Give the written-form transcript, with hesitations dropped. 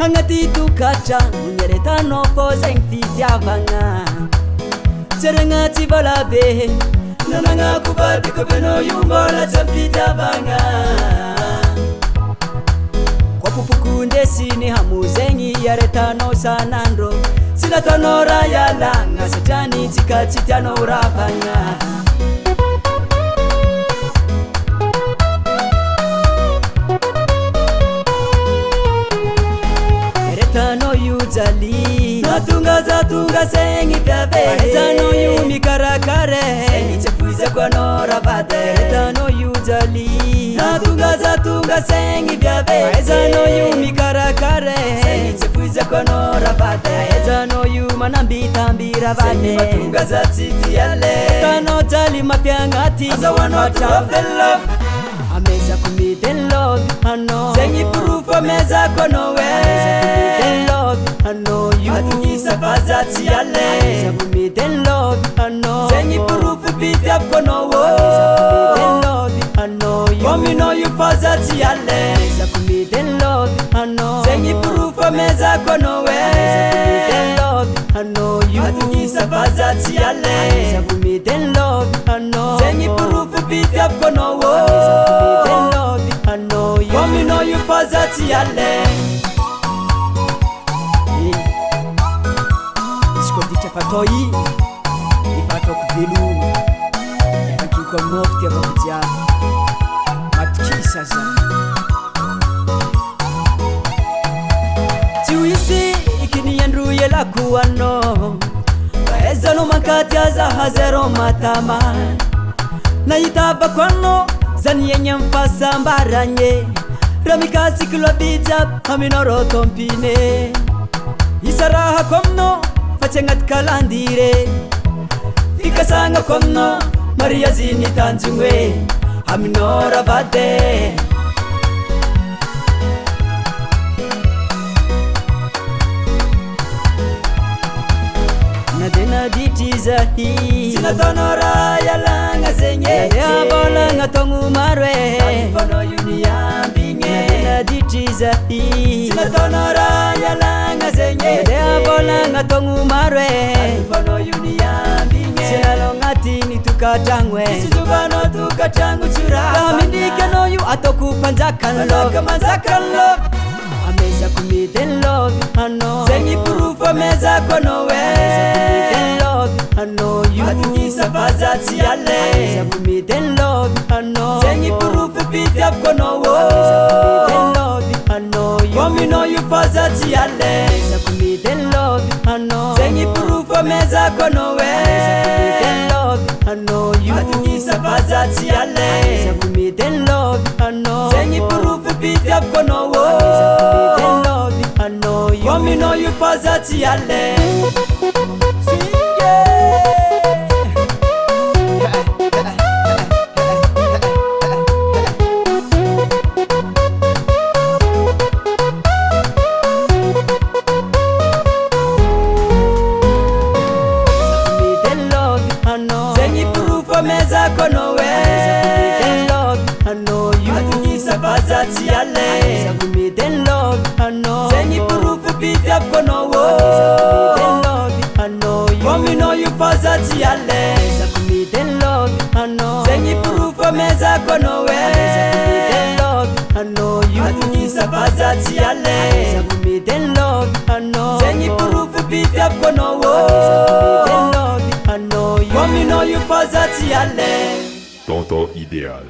Angati tukatra Unyereta no poza infitiavagna Serengati balabe Nananga kubati kubeno yumbola tafitiavagna Kwa pupukunde sini hamuzengi yareta no sanandro Sina tonora yala Ngasatani tikachitiano urapanga No yuzali Natunga zatunga sengi bebe Eza no yumi karakare Sengi chefuize kwa nora bade Eza no yuzali Natunga zatunga sengi bebe Eza no yumi karakare Sengi chefuize kwa nora bade Eza no yuma nambita mbira bade Sengi matunga za titi yale Tano tali mapiangati Aza wanota love Ameza kumite love Ano Sengi proof ameza konowe Love, I know you. Atukisa bazati yale. Kumite love, I know. Sengi purufu biti apkono wo. Love, I know you. Komi no you bazati yale. Kumite love, I know. Sengi purufu ameza kono we. Love, I know you. Atukisa bazati yale. Kumite love, I know. Sengi purufu biti apkono wo. Love, I know you. Komi no you bazati yale. Fatoi ifatok velu ifakuko mofti abatia matkisa za Tuisi ikini yanru yela kuano Baeza no makati za hazero matama Na itaba kwano zani yenye mfasa mbaranye Ramikasi kulobita haminoro tompine Isaraha komno Fachengat kalandire Fikasanga komno Maria zini tanjungwe Aminora bade Nadena ditiza hi Sinatonora yalanga zenye Nadea bola ngatongu marwe Alifono yuniambinge Nadena ditiza hi Sinatonora yalanga zenye Nadea bola ngatongu marwe Alifono yuniambinge Sinalongati ni tukatangwe Isizubano tukatangu chura Kamindike no yu atokupanzakan love Alakamanzakan love Ameza kumite love ano Sengi proof ameza konowe Love ano you Atukisa bazati yale Ameza kumite love ano Sengi proof biti apkonowo Love ano you Komi no you bazati yale Ameza kumite love ano Sengi proof ameza konowe Love ano you Atukisa bazati yale Ameza kumite love ano Sengi proof biti apkonowo I know you. Komi no you bazati yale. Sengi proof ameza konowe. Love, I know you. Atukisa bazati yale. Love, I know. Sengi purufu biti apkono wo. Love, I know you. Komi no you bazati yale. Kumite love, I know. Sengi purufu ameza kono we. Love, I know you. Atukisa bazati yale. Kumite love, I know. Sengi purufu biti apkono wo. Love, I know you. Komi no you bazati yale. Tonton idéal.